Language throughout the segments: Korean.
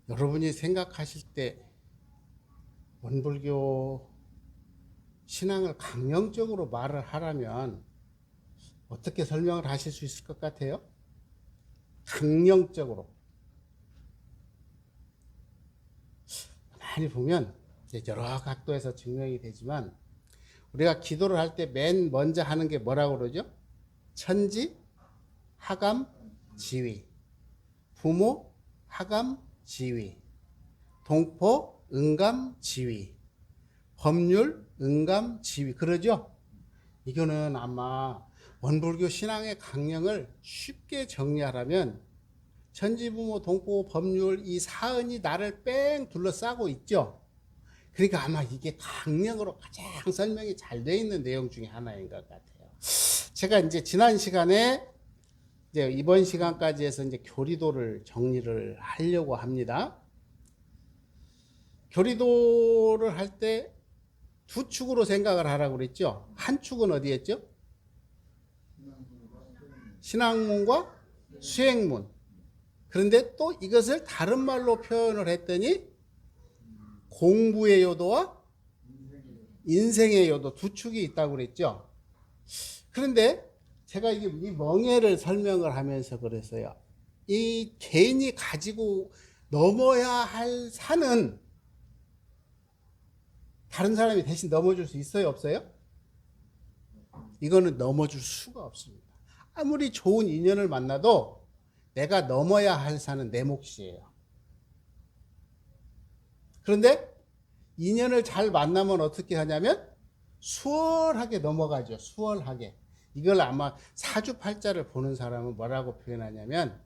여러분이 생각하실 때 원불교 신앙을 강령적으로 말을 하라면 어떻게 설명을 하실 수 있을 것 같아요? 강령적으로. 많이 보면 여러 각도에서 증명이 되지만 우리가 기도를 할 때 맨 먼저 하는 게 뭐라고 그러죠? 천지, 하감, 지위. 부모, 하감, 지위. 동포, 응감, 지위. 법률, 응감, 지위. 그러죠? 이거는 아마 원불교 신앙의 강령을 쉽게 정리하라면 천지부모, 동포, 법률 이 사은이 나를 뺑 둘러싸고 있죠. 그러니까 아마 이게 강령으로 가장 설명이 잘 되어 있는 내용 중에 하나인 것 같아요. 제가 이제 지난 시간에 이제 이번 시간까지 해서 이제 교리도를 정리를 하려고 합니다. 교리도를 할 때 두 축으로 생각을 하라고 그랬죠. 한 축은 어디였죠? 신학문과 수행문. 그런데 또 이것을 다른 말로 표현을 했더니 공부의 요도와 인생의 요도 두 축이 있다고 그랬죠. 그런데 제가 이 멍해를 설명을 하면서 그랬어요. 이 개인이 가지고 넘어야 할 산은 다른 사람이 대신 넘어줄 수 있어요, 없어요? 이거는 넘어줄 수가 없습니다. 아무리 좋은 인연을 만나도 내가 넘어야 할 산은 내 몫이에요. 그런데 인연을 잘 만나면 어떻게 하냐면 수월하게 넘어가죠. 수월하게. 이걸 아마 사주팔자를 보는 사람은 뭐라고 표현하냐면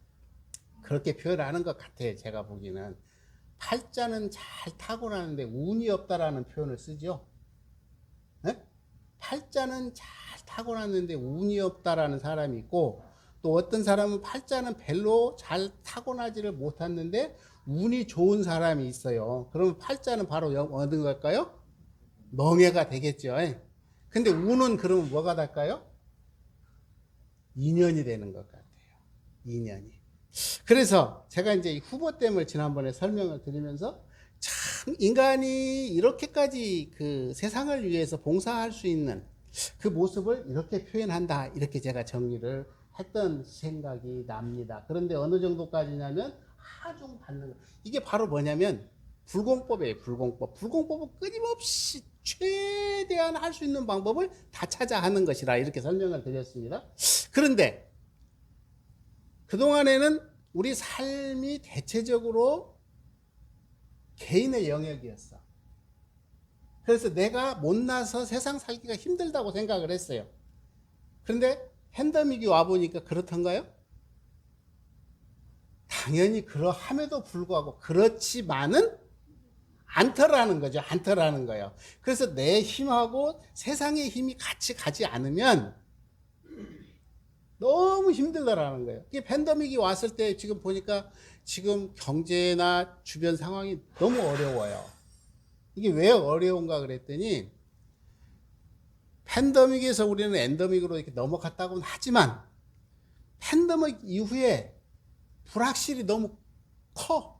그렇게 표현하는 것 같아요. 제가 보기에는. 팔자는 잘 타고나는데 운이 없다라는 표현을 쓰죠. 네? 팔자는 잘 타고났는데 운이 없다라는 사람이 있고 또 어떤 사람은 팔자는 별로 잘 타고나지를 못했는데 운이 좋은 사람이 있어요. 그러면 팔자는 바로 어느 걸까요? 멍해가 되겠죠. 근데 운은 그러면 뭐가 될까요? 인연이 되는 것 같아요. 인연이. 그래서 제가 이제 후보됨을 지난번에 설명을 드리면서 참 인간이 이렇게까지 그 세상을 위해서 봉사할 수 있는 그 모습을 이렇게 표현한다. 이렇게 제가 정리를 했던 생각이 납니다. 그런데 어느 정도까지냐면 하중 받는 거. 이게 바로 뭐냐면 불공법이에요. 불공법. 불공법은 끊임없이 최대한 할 수 있는 방법을 다 찾아 하는 것이라 이렇게 설명을 드렸습니다. 그런데 그동안에는 우리 삶이 대체적으로 개인의 영역이었어. 그래서 내가 못나서 세상 살기가 힘들다고 생각을 했어요. 그런데 팬데믹이 와보니까 그렇던가요? 당연히 그러함에도 불구하고 그렇지만은 않더라는 거죠. 않더라는 거예요. 그래서 내 힘하고 세상의 힘이 같이 가지 않으면 너무 힘들다라는 거예요. 이게 팬데믹이 왔을 때 지금 보니까 지금 경제나 주변 상황이 너무 어려워요. 이게 왜 어려운가 그랬더니 팬데믹에서 우리는 엔데믹으로 이렇게 넘어갔다고는 하지만 팬데믹 이후에 불확실이 너무 커.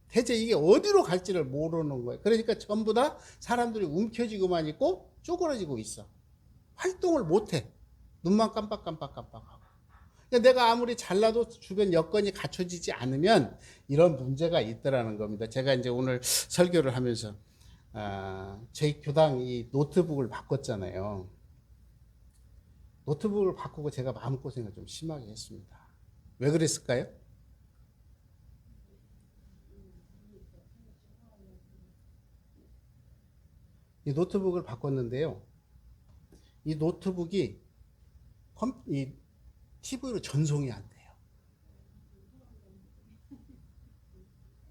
대체 이게 어디로 갈지를 모르는 거예요. 그러니까 전부 다 사람들이 움켜쥐고만 있고 쪼그러지고 있어. 활동을 못해. 눈만 깜빡깜빡깜빡하고. 그러니까 내가 아무리 잘나도 주변 여건이 갖춰지지 않으면 이런 문제가 있더라는 겁니다. 제가 이제 오늘 설교를 하면서 저희 교당 이 노트북을 바꿨잖아요. 노트북을 바꾸고 제가 마음고생을 좀 심하게 했습니다. 왜 그랬을까요? 이 노트북을 바꿨는데요. 이 노트북이 이 TV로 전송이 안 돼요.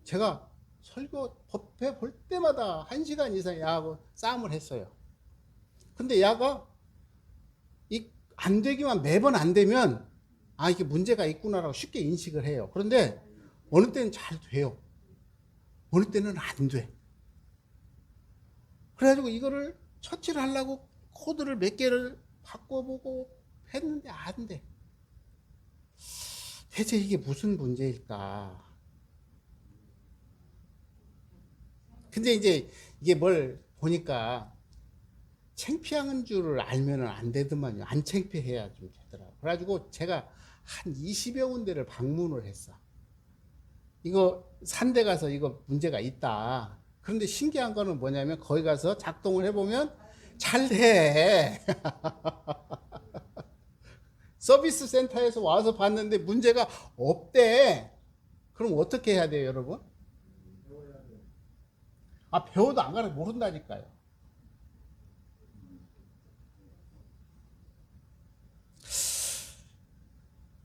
제가 설교 법회 볼 때마다 1시간 이상 야하고 싸움을 했어요. 근데 야가 안 되기만 매번 안 되면 이게 문제가 있구나라고 쉽게 인식을 해요. 그런데 어느 때는 잘 돼요. 어느 때는 안 돼. 그래가지고 이거를 처치를 하려고 코드를 몇 개를 바꿔보고 했는데 안 돼. 대체 이게 무슨 문제일까? 근데 이제 이게 뭘 보니까 창피한 줄을 알면은 안 되더만요. 안 창피해야 좀 되더라고요. 그래가지고 제가 한 20여 군데를 방문을 했어. 이거 산데 가서 이거 문제가 있다. 그런데 신기한 거는 뭐냐면 거기 가서 작동을 해보면 잘 돼. 서비스 센터에서 와서 봤는데 문제가 없대. 그럼 어떻게 해야 돼요, 여러분? 배워도 안 가르쳐 모른다니까요.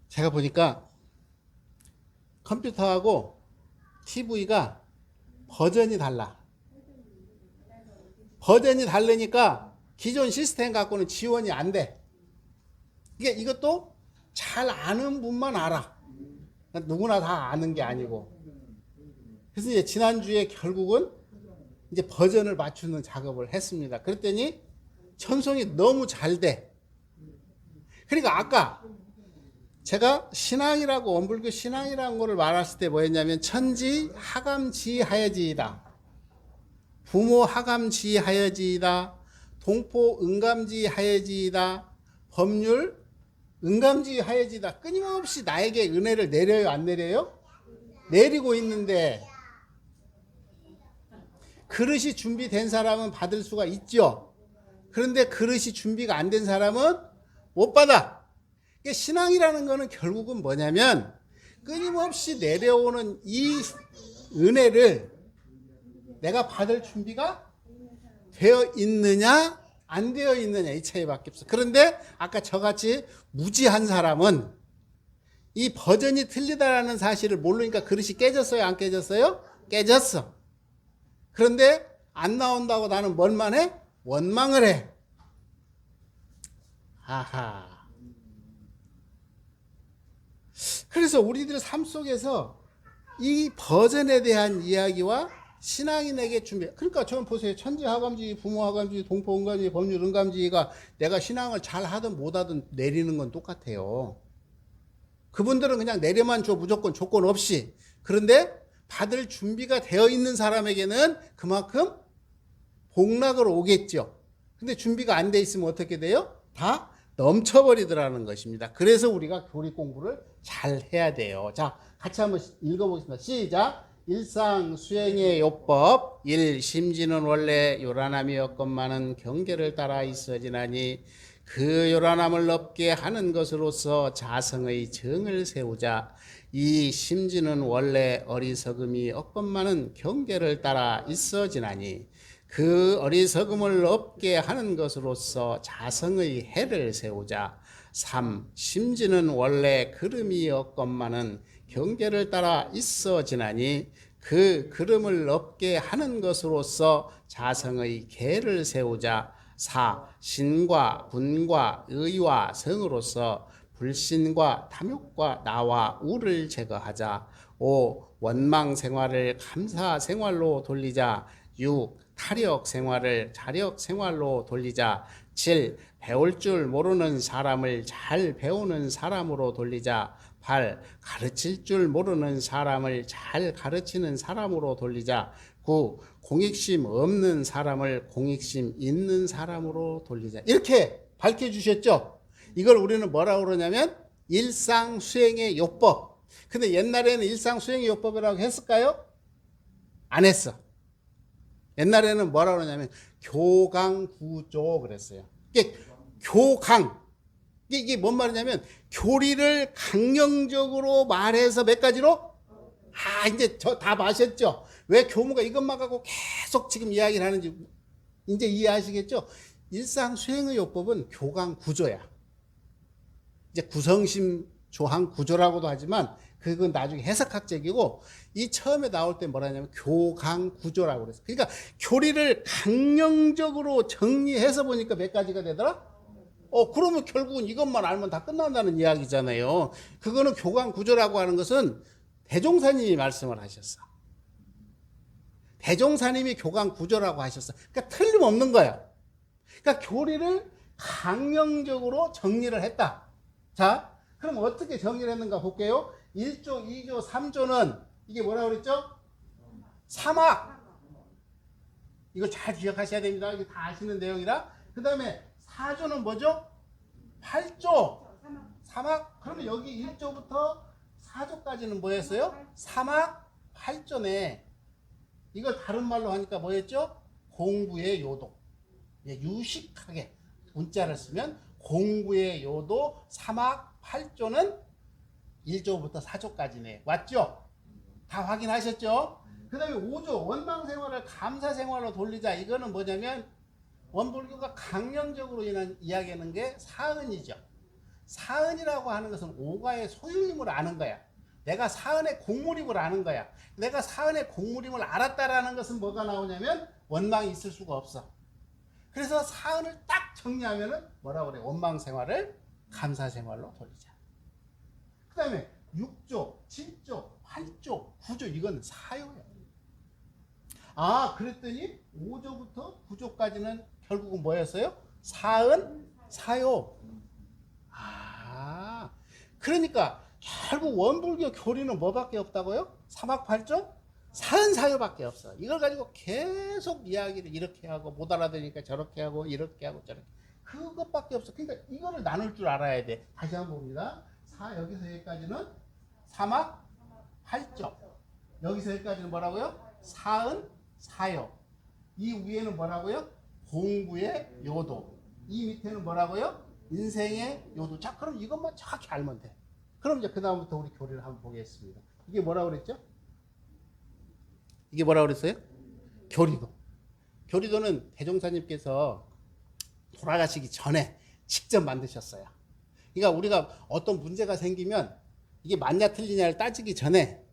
제가 보니까 컴퓨터하고 TV가 버전이 달라. 버전이 다르니까 기존 시스템 갖고는 지원이 안 돼. 이것도 잘 아는 분만 알아. 누구나 다 아는 게 아니고. 그래서 이제 지난주에 결국은 이제 버전을 맞추는 작업을 했습니다. 그랬더니 전송이 너무 잘 돼. 그러니까 아까 제가 신앙이라고 원불교 신앙이라는 거를 말했을 때 뭐였냐면 천지 하감지하여지이다. 부모 하감지하여지이다. 동포 응감지하여지이다. 법률 응감지하여지이다. 끊임없이 나에게 은혜를 내려요, 안 내려요? 내리고 있는데 그릇이 준비된 사람은 받을 수가 있죠. 그런데 그릇이 준비가 안 된 사람은 못 받아. 신앙이라는 거는 결국은 뭐냐면 끊임없이 내려오는 이 은혜를 내가 받을 준비가 되어 있느냐 안 되어 있느냐 이 차이밖에 없어. 그런데 아까 저같이 무지한 사람은 이 버전이 틀리다라는 사실을 모르니까 그릇이 깨졌어요, 안 깨졌어요? 깨졌어. 그런데 안 나온다고 나는 뭘만 해? 원망을 해. 하하. 그래서 우리들 삶 속에서 이 버전에 대한 이야기와 신앙인에게 준비. 그러니까 저는 보세요. 천지 하감지, 부모 하감지, 동포 응감지, 법률 응감지가 내가 신앙을 잘 하든 못하든 내리는 건 똑같아요. 그분들은 그냥 내려만 줘, 무조건 조건 없이. 그런데 받을 준비가 되어 있는 사람에게는 그만큼 복락으로 오겠죠. 근데 준비가 안 돼 있으면 어떻게 돼요? 다 넘쳐버리더라는 것입니다. 그래서 우리가 교리 공부를 잘 해야 돼요. 자, 같이 한번 읽어보겠습니다. 시작. 일상 수행의 요법 1. 심지는 원래 요란함이었건만은 경계를 따라 있어지나니 그 요란함을 없게 하는 것으로서 자성의 정을 세우자. 2. 심지는 원래 어리석음이 없건만은 경계를 따라 있어지나니 그 어리석음을 없게 하는 것으로서 자성의 해를 세우자. 3. 심지는 원래 그름이 없건만은 경계를 따라 있어지나니 그 그름을 없게 하는 것으로서 자성의 계를 세우자. 4. 신과 분과 의와 성으로서 불신과 탐욕과 나와 우를 제거하자. 5. 원망 생활을 감사 생활로 돌리자. 6. 타력 생활을 자력 생활로 돌리자. 7. 배울 줄 모르는 사람을 잘 배우는 사람으로 돌리자. 8. 가르칠 줄 모르는 사람을 잘 가르치는 사람으로 돌리자. 9. 공익심 없는 사람을 공익심 있는 사람으로 돌리자. 이렇게 밝혀주셨죠? 이걸 우리는 뭐라고 그러냐면 일상수행의 요법. 근데 옛날에는 일상수행의 요법이라고 했을까요? 안 했어. 옛날에는 뭐라고 그러냐면 교강구조 그랬어요. 이게 교강. 이게 뭔 말이냐면 교리를 강령적으로 말해서 몇 가지로 이제 저 다 마셨죠. 왜 교무가 이것만 갖고 계속 지금 이야기를 하는지 이제 이해하시겠죠. 일상 수행의 요법은 교강 구조야. 이제 구성심 조항 구조라고도 하지만 그건 나중에 해석학적이고 이 처음에 나올 때 뭐라냐면 교강 구조라고 그랬어. 그러니까 교리를 강령적으로 정리해서 보니까 몇 가지가 되더라? 그러면 결국은 이것만 알면 다 끝난다는 이야기잖아요. 그거는 교감 구조라고 하는 것은 대종사님이 말씀을 하셨어. 대종사님이 교감 구조라고 하셨어. 그러니까 틀림없는 거야. 그러니까 교리를 강령적으로 정리를 했다. 자, 그럼 어떻게 정리를 했는가 볼게요. 1조, 2조, 3조는 이게 뭐라고 그랬죠? 사막. 이거 잘 기억하셔야 됩니다. 이게 다 아시는 내용이라. 그 다음에 4조는 뭐죠? 8조. 사막. 그러면 여기 1조부터 4조까지는 뭐였어요? 사막 8조네. 이걸 다른 말로 하니까 뭐였죠? 공부의 요도. 유식하게 문자를 쓰면 공부의 요도 사막 8조는 1조부터 4조까지네. 맞죠? 다 확인하셨죠? 그 다음에 5조 원방 생활을 감사 생활로 돌리자. 이거는 뭐냐면 원불교가 강령적으로 이야기하는 게 사은이죠. 사은이라고 하는 것은 오가의 소유임을 아는 거야. 내가 사은의 공무림을 아는 거야. 내가 사은의 공무림을 알았다라는 것은 뭐가 나오냐면 원망이 있을 수가 없어. 그래서 사은을 딱 정리하면은 뭐라고 그래? 원망 생활을 감사 생활로 돌리자. 그 다음에 6조, 7조, 8조, 9조 이건 사요예요. 그랬더니 5조부터 9조까지는 결국은 뭐였어요? 사은, 사요. 그러니까 결국 원불교 교리는 뭐밖에 없다고요? 사막 8조? 사은, 사요밖에 없어. 이걸 가지고 계속 이야기를 이렇게 하고 못 알아들으니까 저렇게 하고 이렇게 하고 저렇게. 그것밖에 없어. 그러니까 이거를 나눌 줄 알아야 돼. 다시 한번 봅니다. 여기서 여기까지는 사막 8조. 여기서 여기까지는 뭐라고요? 사은, 사요. 이 위에는 뭐라고요? 공부의 요도. 이 밑에는 뭐라고요? 인생의 요도. 자, 그럼 이것만 정확히 알면 돼. 그럼 이제 그 다음부터 우리 교리를 한번 보겠습니다. 이게 뭐라고 그랬죠? 이게 뭐라고 그랬어요? 교리도. 교리도는 대종사님께서 돌아가시기 전에 직접 만드셨어요. 그러니까 우리가 어떤 문제가 생기면 이게 맞냐 틀리냐를 따지기 전에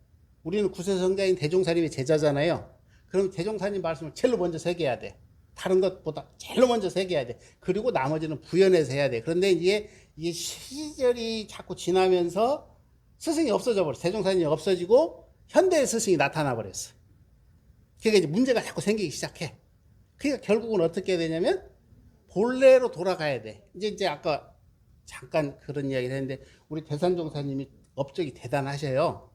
우리는 구세성자인 대종사님의 제자잖아요. 그럼 대종사님 말씀을 제일로 먼저 새겨야 돼. 다른 것보다 제일로 먼저 새겨야 돼. 그리고 나머지는 부연해서 해야 돼. 그런데 이게 시절이 자꾸 지나면서 스승이 없어져 버렸어. 대종사님이 없어지고 현대의 스승이 나타나 버렸어. 그러니까 이제 문제가 자꾸 생기기 시작해. 그러니까 결국은 어떻게 해야 되냐면 본래로 돌아가야 돼. 이제 아까 잠깐 그런 이야기를 했는데 우리 대산종사님이 업적이 대단하셔요.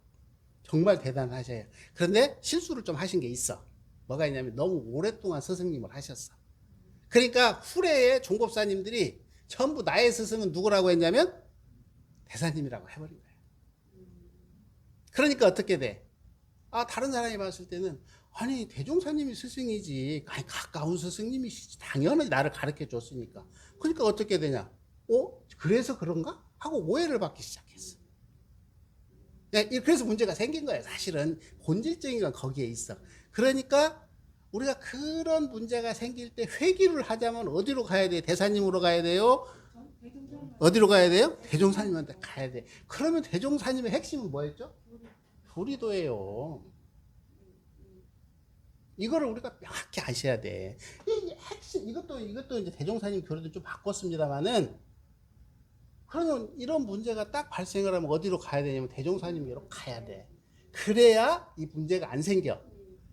정말 대단하셔요. 그런데 실수를 좀 하신 게 있어. 뭐가 있냐면 너무 오랫동안 스승님을 하셨어. 그러니까 후래의 종법사님들이 전부 나의 스승은 누구라고 했냐면 대사님이라고 해버린 거예요. 그러니까 어떻게 돼? 다른 사람이 봤을 때는 아니 대종사님이 스승이지. 아니 가까운 스승님이시지. 당연히 나를 가르쳐 줬으니까. 그러니까 어떻게 되냐? 그래서 그런가? 하고 오해를 받기 시작했어. 그래서 문제가 생긴 거예요. 사실은 본질적인 건 거기에 있어. 그러니까 우리가 그런 문제가 생길 때 회귀를 하자면 어디로 가야 돼요? 대사님으로 가야 돼요? 어디로 가야 돼요? 대종사님한테 가야 돼. 그러면 대종사님의 핵심은 뭐였죠? 교리도예요. 이거를 우리가 명확히 아셔야 돼. 이 핵심, 이것도 이제 대종사님 교리도 좀 바꿨습니다만은, 그러면 이런 문제가 딱 발생을 하면 어디로 가야 되냐면 대종사님으로 가야 돼. 그래야 이 문제가 안 생겨.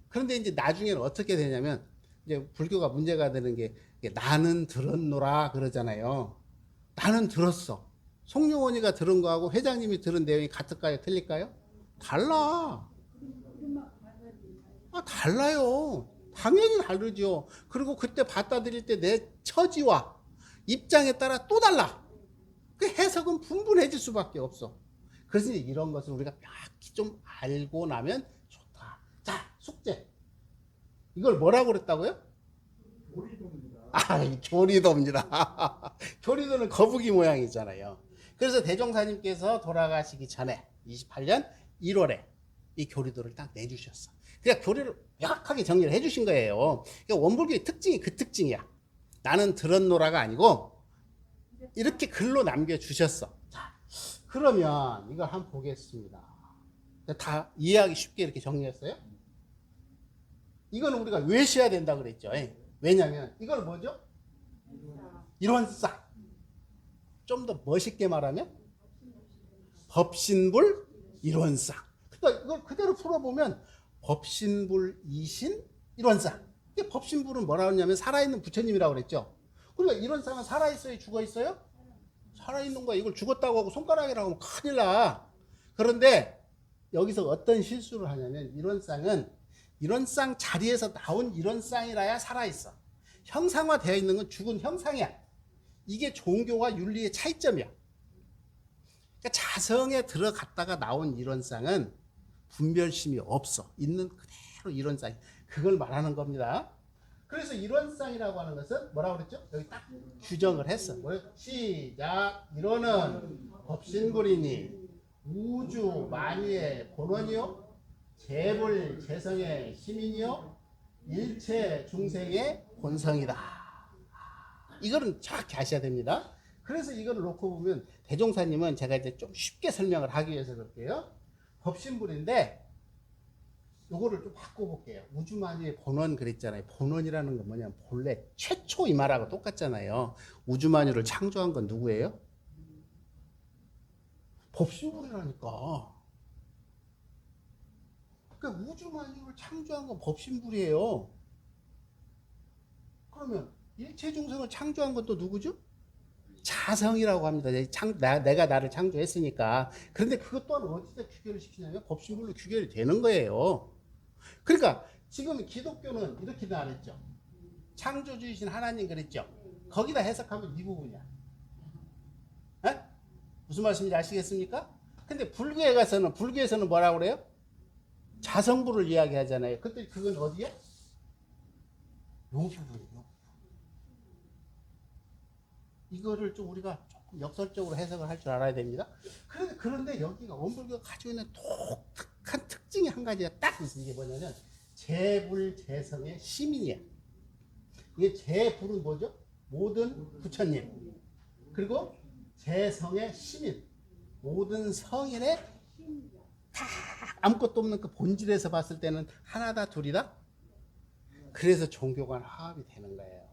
그런데 이제 나중에는 어떻게 되냐면, 이제 불교가 문제가 되는 게, 나는 들었노라 그러잖아요. 나는 들었어. 송룡원이가 들은 거하고 회장님이 들은 내용이 같을까요? 틀릴까요? 달라. 달라요. 당연히 다르죠. 그리고 그때 받아들일 때 내 처지와 입장에 따라 또 달라. 그 해석은 분분해질 수밖에 없어. 그래서 이런 것을 우리가 명확히 좀 알고 나면 좋다. 자, 숙제. 이걸 뭐라고 그랬다고요? 교리도입니다. 교리도는 거북이 모양이잖아요. 그래서 대종사님께서 돌아가시기 전에 28년 1월에 이 교리도를 딱 내주셨어. 그러니까 교리를 명확하게 정리를 해주신 거예요. 그러니까 원불교의 특징이 그 특징이야. 나는 들었노라가 아니고 이렇게 글로 남겨주셨어. 자, 그러면 이걸 한번 보겠습니다. 다 이해하기 쉽게 이렇게 정리했어요. 이거는 우리가 외셔야 된다 그랬죠. 왜냐면 이걸 뭐죠? 이론사. 좀 더 멋있게 말하면 법신불 일원상. 그러니까 이걸 그대로 풀어보면 법신불 이신 일원상. 이게 법신불은 뭐라고 하냐면 살아있는 부처님이라고 그랬죠. 그러니까 일원상은 살아있어요, 죽어있어요? 살아있는 거야. 이걸 죽었다고 하고 손가락이라고 하면 큰일 나. 그런데 여기서 어떤 실수를 하냐면 일원상 자리에서 나온 일원상이라야 살아있어. 형상화되어 있는 건 죽은 형상이야. 이게 종교와 윤리의 차이점이야. 그러니까 자성에 들어갔다가 나온 일원상은 분별심이 없어. 있는 그대로 일원상. 그걸 말하는 겁니다. 그래서 일원상이라고 하는 것은 뭐라고 그랬죠? 여기 딱 규정을 했어. 시작. 일원은 법신불이니 우주 만유의 본원이요 재불 재성의 시민이요 일체 중생의 본성이다. 이거는 정확히 아셔야 됩니다. 그래서 이거를 놓고 보면 대종사님은 제가 이제 좀 쉽게 설명을 하기 위해서 그럴게요. 법신불인데 요거를 좀 바꿔볼게요. 우주만유의 본원 그랬잖아요. 본원이라는 건 뭐냐면 본래 최초 이 말하고 똑같잖아요. 우주만유를 창조한 건 누구예요? 법신불이라니까. 그러니까 우주만유를 창조한 건 법신불이에요. 그러면 일체중생을 창조한 건 또 누구죠? 자성이라고 합니다. 내가 나를 창조했으니까. 그런데 그것 또한 어디다 규결을 시키냐면 법신불로 규결이 되는 거예요. 그러니까 지금 기독교는 이렇게 말했죠. 창조주이신 하나님 그랬죠. 거기다 해석하면 이 부분이야. 에? 무슨 말씀인지 아시겠습니까? 근데 불교에서는 뭐라고 그래요? 자성불을 이야기하잖아요. 그때 그건 어디야? 요 부분이요. 이거를 좀 우리가 조금 역설적으로 해석을 할 줄 알아야 됩니다. 그런데 여기가 원불교가 가지고 있는 독특한 특징이 한 가지가 딱 있어요. 이게 뭐냐면 재불재성의 시민이야. 이게 재불은 뭐죠? 모든 부처님. 그리고 재성의 시민. 모든 성인의 다 아무것도 없는 그 본질에서 봤을 때는 하나다 둘이다. 그래서 종교 간 화합이 되는 거예요.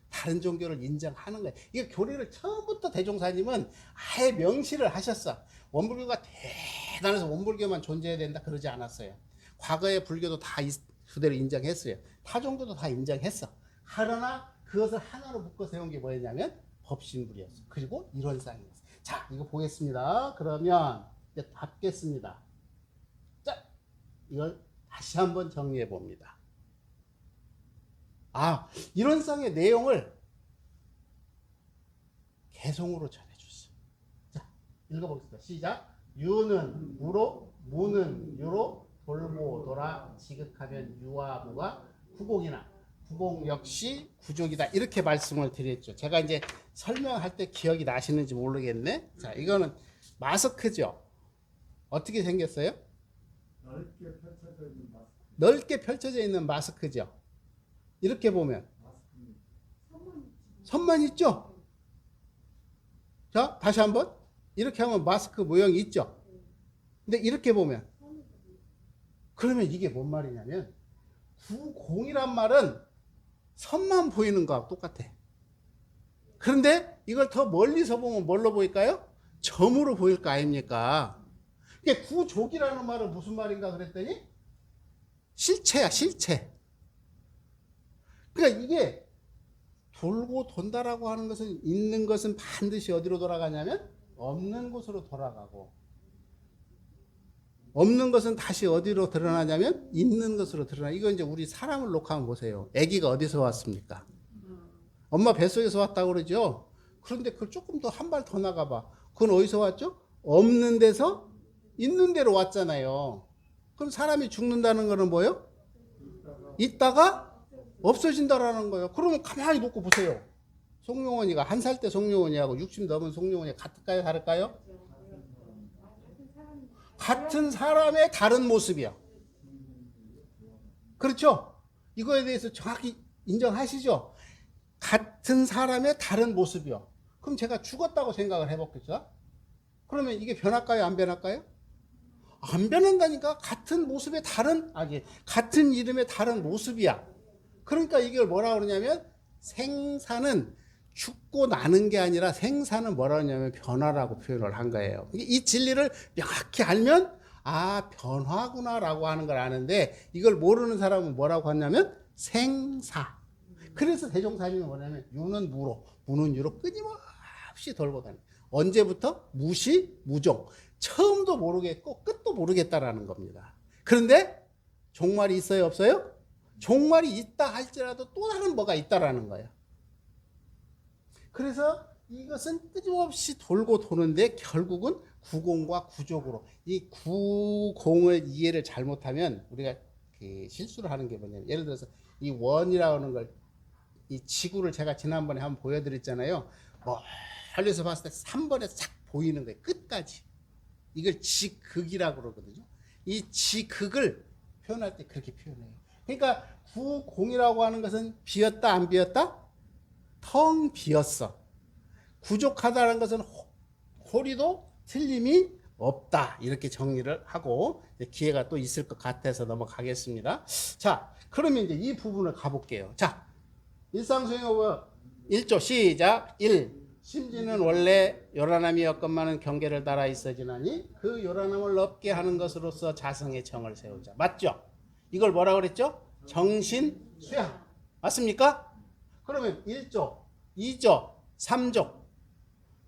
다른 종교를 인정하는 거예요. 이게 교리를 처음부터 대종사님은 아예 명시를 하셨어. 원불교가 대단해서 원불교만 존재해야 된다 그러지 않았어요. 과거의 불교도 다 그대로 인정했어요. 타 종교도 다 인정했어. 그러나 그것을 하나로 묶어 세운 게 뭐였냐면 법신불이었어. 그리고 일원상이었어. 자, 이거 보겠습니다. 그러면 이제 답겠습니다. 자, 이걸 다시 한번 정리해 봅니다. 일원상의 내용을 개성으로 전해줬어요. 자, 읽어보겠습니다. 시작. 유는 무로, 무는 유로, 돌고 돌아 지극하면 유와 무가 구공이나 구공 역시 구족이다. 이렇게 말씀을 드렸죠. 제가 이제 설명할 때 기억이 나시는지 모르겠네. 자, 이거는 마스크죠. 어떻게 생겼어요? 넓게 펼쳐져 있는 마스크죠. 이렇게 보면 선만 있죠? 자, 다시 한번 이렇게 하면 마스크 모양이 있죠? 근데 이렇게 보면 그러면 이게 뭔 말이냐면 구공이란 말은 선만 보이는 거하고 똑같아. 그런데 이걸 더 멀리서 보면 뭘로 보일까요? 점으로 보일 거 아닙니까? 이게 구족이라는 말은 무슨 말인가 그랬더니 실체야, 실체. 그러니까 이게 돌고 돈다라고 하는 것은 있는 것은 반드시 어디로 돌아가냐면 없는 곳으로 돌아가고 없는 것은 다시 어디로 드러나냐면 있는 것으로 드러나. 이거 이제 우리 사람을 놓고 한번 보세요. 아기가 어디서 왔습니까? 엄마 뱃속에서 왔다고 그러죠. 그런데 그걸 조금 더 한 발 더 나가봐. 그건 어디서 왔죠? 없는 데서 있는 데로 왔잖아요. 그럼 사람이 죽는다는 거는 뭐예요? 있다가 없어진다라는 거예요. 그러면 가만히 놓고 보세요. 송룡원이가 1살 때 송룡원이하고 60 넘은 송룡원이 같을까요? 다를까요? 같은 사람의 다른 모습이야. 그렇죠? 이거에 대해서 정확히 인정하시죠? 같은 사람의 다른 모습이요. 그럼 제가 죽었다고 생각을 해봤겠죠? 그러면 이게 변할까요? 안 변할까요? 안 변한다니까. 같은 모습의 같은 이름의 다른 모습이야. 그러니까 이걸 뭐라 그러냐면 생사는 죽고 나는 게 아니라 생사는 뭐라 하냐면 변화라고 표현을 한 거예요. 이 진리를 명확히 알면 아, 변화구나라고 하는 걸 아는데 이걸 모르는 사람은 뭐라고 하냐면 생사. 그래서 대종사님이 뭐냐면 유는 무로, 무는 유로 끊임없이 돌고 다니. 언제부터? 무시, 무종. 처음도 모르겠고 끝도 모르겠다라는 겁니다. 그런데 종말이 있어요, 없어요? 종말이 있다 할지라도 또 다른 뭐가 있다라는 거예요. 그래서 이것은 끊임없이 돌고 도는데 결국은 구공과 구족으로 이 구공을 이해를 잘못하면 우리가 그 실수를 하는 게 뭐냐면 예를 들어서 이 원이라고 하는 걸 이 지구를 제가 지난번에 한번 보여드렸잖아요. 멀리서 봤을 때 3번에 싹 보이는 거예요. 끝까지. 이걸 지극이라고 그러거든요. 이 지극을 표현할 때 그렇게 표현해요. 그러니까 구공이라고 하는 것은 비었다 안 비었다? 텅 비었어. 부족하다는 것은 호리도 틀림이 없다. 이렇게 정리를 하고 기회가 또 있을 것 같아서 넘어가겠습니다. 자, 그러면 이제 이 부분을 가볼게요. 자, 일상수행어법 1조 시작. 1. 심지는 원래 요란함이었건만은 경계를 따라 있어지나니 그 요란함을 없게 하는 것으로서 자성의 정을 세우자. 맞죠? 이걸 뭐라고 그랬죠? 정신수양. 맞습니까? 그러면 1조, 2조, 3조.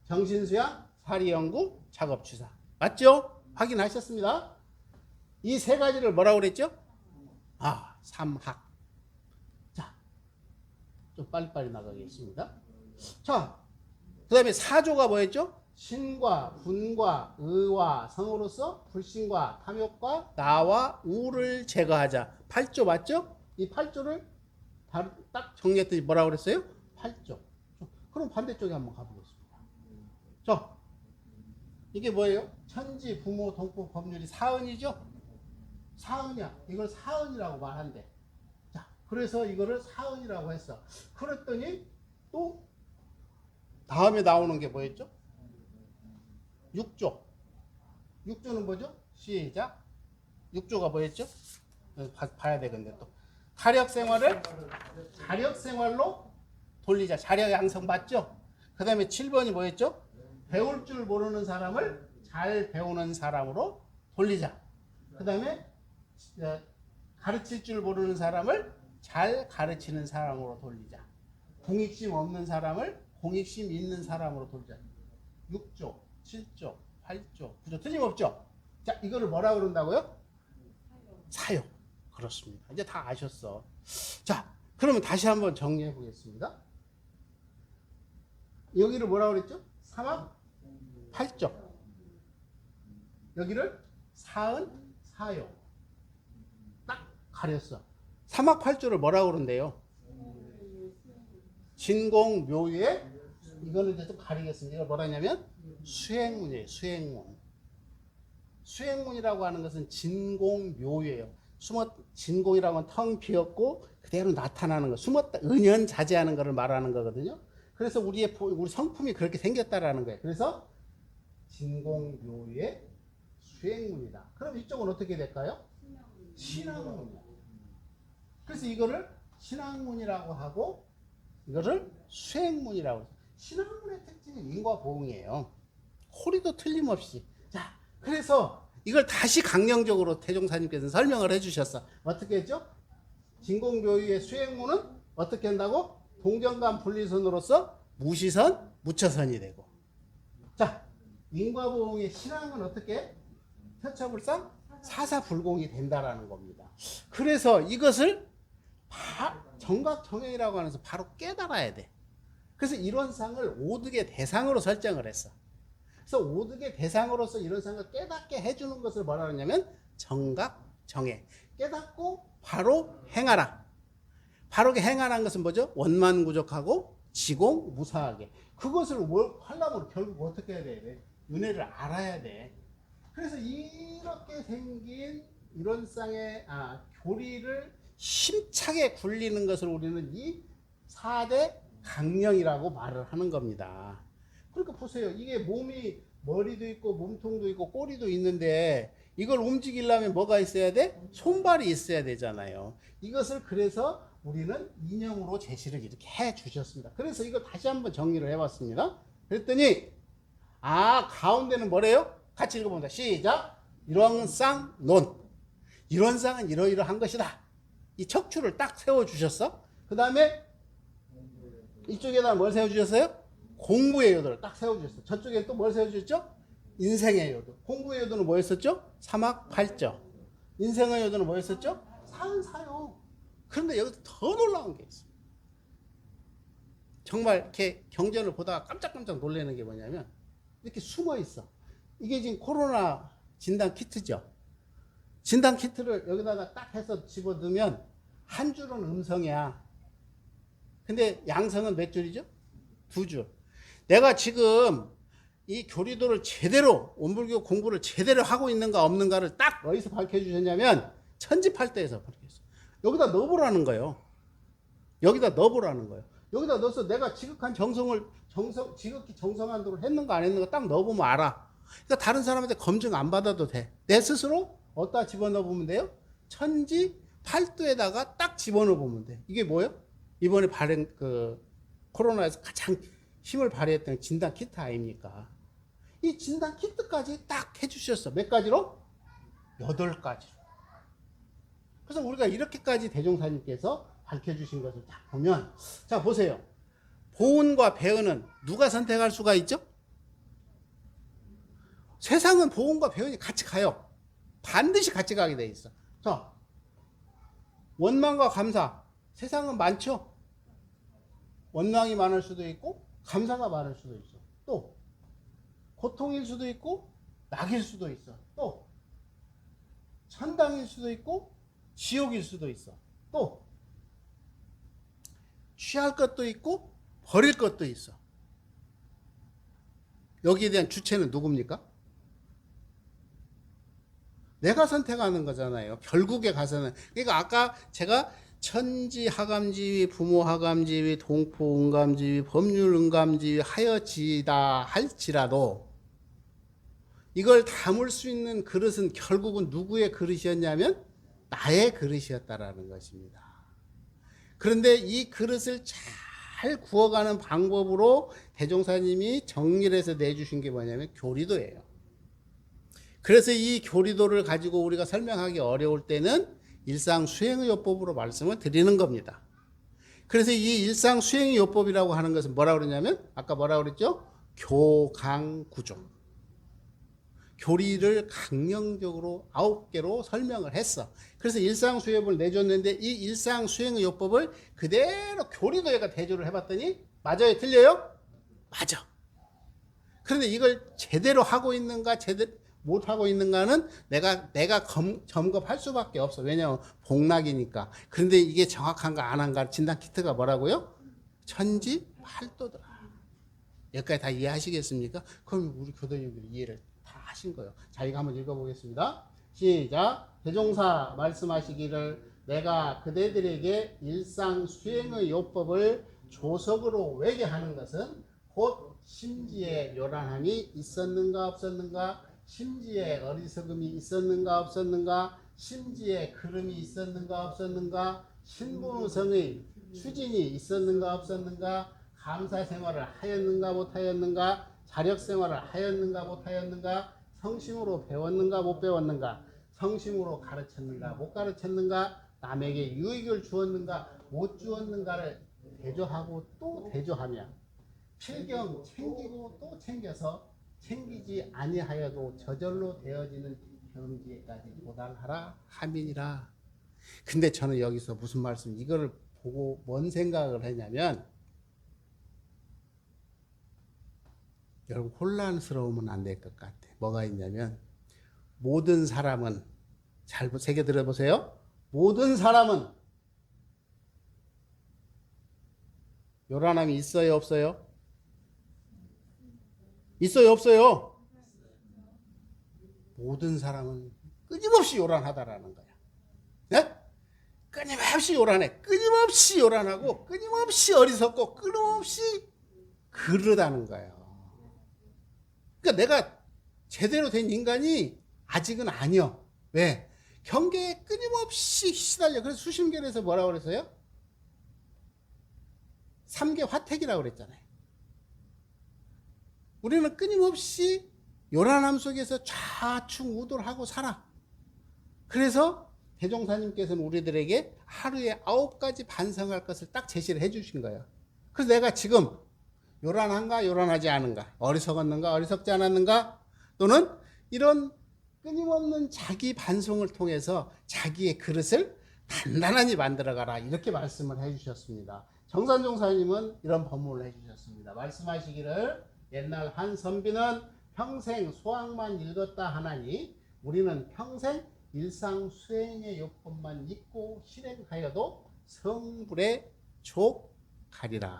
정신수양, 사리연구, 작업추사. 맞죠? 확인하셨습니다. 이 세 가지를 뭐라고 그랬죠? 아, 삼학. 자, 좀 빨리빨리 나가겠습니다. 자, 그 다음에 4조가 뭐였죠? 신과 분과 의와 성으로서 불신과 탐욕과 나와 우를 제거하자. 8조 맞죠? 이 8조를 딱 정리했더니 뭐라고 그랬어요? 8조. 그럼 반대쪽에 한번 가보겠습니다. 자, 이게 뭐예요? 천지, 부모, 동법, 법률이 사은이죠? 사은이야. 이걸 사은이라고 말한대. 자, 그래서 이거를 사은이라고 했어. 그랬더니 또 다음에 나오는 게 뭐였죠? 6조. 6조는 뭐죠? 시작. 6조가 뭐였죠? 봐야 되겠네 또. 타력 생활로 돌리자. 자력 양성 맞죠? 그 다음에 7번이 뭐였죠? 배울 줄 모르는 사람을 잘 배우는 사람으로 돌리자. 그 다음에 가르칠 줄 모르는 사람을 잘 가르치는 사람으로 돌리자. 공익심 없는 사람을 공익심 있는 사람으로 돌리자. 6조, 7조, 8조, 9조 틀림없죠? 자, 이거를 뭐라고 그런다고요? 사요. 그렇습니다. 이제 다 아셨어. 자, 그러면 다시 한번 정리해 보겠습니다. 여기를 뭐라고 그랬죠? 삼학 8조. 여기를 사은 사요. 딱 가렸어. 삼학 8조를 뭐라고 그런대요? 진공 묘유에 이거는 이제 좀 가리겠습니다. 이걸 뭐라 하냐면 수행문이에요. 수행문. 수행문이라고 하는 것은 진공 묘유예요. 진공이라고 하면 텅 비었고 그대로 나타나는 거. 숨었다 은연자재하는 것을 말하는 거거든요. 그래서 우리 성품이 그렇게 생겼다라는 거예요. 그래서 진공 묘유의 수행문이다. 그럼 이쪽은 어떻게 될까요? 신학문이야. 그래서 이거를 신학문이라고 하고 이거를 수행문이라고 해요. 신학문의 특징은 인과보응이에요. 호리도 틀림없이. 자, 그래서 이걸 다시 강령적으로 태종사님께서 설명을 해주셨어. 어떻게 했죠? 진공묘유의 수행문은 어떻게 한다고? 동정간 분리선으로서 무시선, 무처선이 되고. 자, 인과보응의 신앙은 어떻게? 태처불상, 사사불공이 된다라는 겁니다. 그래서 이것을 정각정행이라고 하면서 바로 깨달아야 돼. 그래서 이론상을 오득의 대상으로 설정을 했어. 그래서 오득의 대상으로서 이론상을 깨닫게 해주는 것을 뭐라 그러냐면 정각정행. 깨닫고 바로 행하라. 바로 행하라는 것은 뭐죠? 원만구족하고 지공무사하게. 그것을 하려면 결국 어떻게 해야 돼? 은혜를 알아야 돼. 그래서 이렇게 생긴 이론상의 교리를 힘차게 굴리는 것을 우리는 이 4대 강령이라고 말을 하는 겁니다. 그러니까 보세요. 이게 몸이 머리도 있고 몸통도 있고 꼬리도 있는데 이걸 움직이려면 뭐가 있어야 돼? 손발이 있어야 되잖아요. 이것을 그래서 우리는 인형으로 제시를 이렇게 해 주셨습니다. 그래서 이거 다시 한번 정리를 해봤습니다. 그랬더니 가운데는 뭐래요? 같이 읽어봅니다. 시작. 일원상논. 일원상은 이러이러한 것이다. 이 척추를 딱 세워주셨어. 그 다음에 이쪽에다 뭘 세워주셨어요? 공부의 요도를 딱 세워주셨어. 저쪽에 또 뭘 세워주셨죠? 인생의 요도. 공부의 요도는 뭐였었죠? 사막팔적. 인생의 요도는 뭐였었죠? 사은사용. 그런데 여기서 더 놀라운 게 있어요. 정말 이렇게 경전을 보다가 깜짝깜짝 놀라는 게 뭐냐면 이렇게 숨어 있어. 이게 지금 코로나 진단 키트죠. 진단 키트를 여기다가 딱 해서 집어넣으면 한 줄은 음성이야. 근데 양성은 몇 줄이죠? 2줄. 내가 지금 이 교리도를 제대로 원불교 공부를 제대로 하고 있는가 없는가를 딱 어디서 밝혀주셨냐면 천지팔도에서 밝혔어. 여기다 넣어보라는 거예요. 여기다 넣어보라는 거예요. 여기다 넣어서 내가 지극히 정성한 도를 했는가 안 했는가 딱 넣어보면 알아. 그러니까 다른 사람한테 검증 안 받아도 돼. 내 스스로 어디다 집어넣어보면 돼요? 천지팔도에다가 딱 집어넣어보면 돼. 이게 뭐예요? 이번에 코로나에서 가장 힘을 발휘했던 진단 키트 아닙니까? 이 진단 키트까지 딱 해주셨어. 몇 가지로? 8가지로. 그래서 우리가 이렇게까지 대종사님께서 밝혀주신 것을 딱 보면, 자, 보세요. 보은과 배은은 누가 선택할 수가 있죠? 세상은 보은과 배은이 같이 가요. 반드시 같이 가게 돼 있어. 자, 원망과 감사. 세상은 많죠? 원망이 많을 수도 있고, 감사가 많을 수도 있어. 또, 고통일 수도 있고, 낙일 수도 있어. 또, 천당일 수도 있고, 지옥일 수도 있어. 또, 취할 것도 있고, 버릴 것도 있어. 여기에 대한 주체는 누굽니까? 내가 선택하는 거잖아요. 결국에 가서는. 그러니까 아까 제가 천지 하감지위, 부모 하감지위, 동포 응감지위, 법률 응감지위 하여지다 할지라도 이걸 담을 수 있는 그릇은 결국은 누구의 그릇이었냐면 나의 그릇이었다라는 것입니다. 그런데 이 그릇을 잘 구워가는 방법으로 대종사님이 정리를 해서 내주신 게 뭐냐면 교리도예요. 그래서 이 교리도를 가지고 우리가 설명하기 어려울 때는 일상수행의 요법으로 말씀을 드리는 겁니다. 그래서 이 일상수행의 요법이라고 하는 것은 뭐라고 그러냐면 아까 뭐라고 그랬죠? 교강구조. 교리를 강령적으로 9개로 설명을 했어. 그래서 일상수행을 내줬는데 이 일상수행의 요법을 그대로 교리도에가 대조를 해봤더니 맞아요? 틀려요? 맞아. 그런데 이걸 제대로 하고 있는가 제대로 못하고 있는가는 내가 점검할 수밖에 없어. 왜냐하면 복락이니까. 그런데 이게 정확한가 안 한가 진단 키트가 뭐라고요? 천지팔도더라. 여기까지 다 이해하시겠습니까? 그럼 우리 교도님들이 이해를 다 하신 거예요. 자, 이거 한번 읽어보겠습니다. 시작. 대종사 말씀하시기를 내가 그대들에게 일상 수행의 요법을 조석으로 외게 하는 것은 곧 심지에 요란함이 있었는가 없었는가, 심지에 어리석음이 있었는가 없었는가, 심지에 그름이 있었는가 없었는가, 신분성의 추진이 있었는가 없었는가, 감사 생활을 하였는가 못하였는가, 자력 생활을 하였는가 못하였는가, 성심으로 배웠는가 못 배웠는가, 성심으로 가르쳤는가 못 가르쳤는가, 남에게 유익을 주었는가 못 주었는가를 대조하고 또 대조하며 필경 챙기고 또 챙겨서 챙기지 아니하여도 저절로 되어지는 경지에까지 도달하라 함이니라. 근데 저는 여기서 무슨 말씀, 이거를 보고 뭔 생각을 했냐면, 여러분 혼란스러우면 안 될 것 같아. 뭐가 있냐면, 모든 사람은, 잘 새겨 들어보세요. 모든 사람은 요란함이 있어요 없어요? 있어요 없어요? 모든 사람은 끊임없이 요란하다라는 거야. 네? 끊임없이 요란해. 끊임없이 요란하고 끊임없이 어리석고 끊임없이 그러다는 거예요. 그러니까 내가 제대로 된 인간이 아직은 아니요. 왜? 경계에 끊임없이 시달려. 그래서 수심결에서 뭐라고 그랬어요? 삼계 화택이라고 그랬잖아요. 우리는 끊임없이 요란함 속에서 좌충 우돌 하고 살아. 그래서 대종사님께서는 우리들에게 하루에 9가지 반성할 것을 딱 제시를 해 주신 거예요. 그래서 내가 지금 요란한가 요란하지 않은가, 어리석었는가 어리석지 않았는가, 또는 이런 끊임없는 자기 반성을 통해서 자기의 그릇을 단단하게 만들어가라, 이렇게 말씀을 해주셨습니다. 정산종사님은 이런 법문을 해주셨습니다. 말씀하시기를 옛날 한 선비는 평생 수학만 읽었다 하나니 우리는 평생 일상 수행의 요법만 읽고 실행하여도 성불에 족하리라.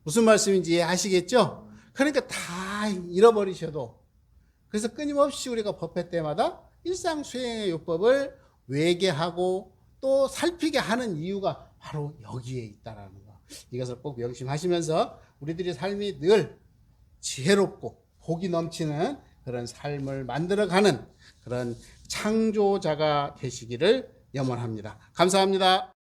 무슨 말씀인지 아시겠죠? 그러니까 다 잃어버리셔도, 그래서 끊임없이 우리가 법회 때마다 일상 수행의 요법을 외계하고 또 살피게 하는 이유가 바로 여기에 있다라는 거. 이것을 꼭 명심하시면서 우리들의 삶이 늘 지혜롭고 복이 넘치는 그런 삶을 만들어가는 그런 창조자가 되시기를 염원합니다. 감사합니다.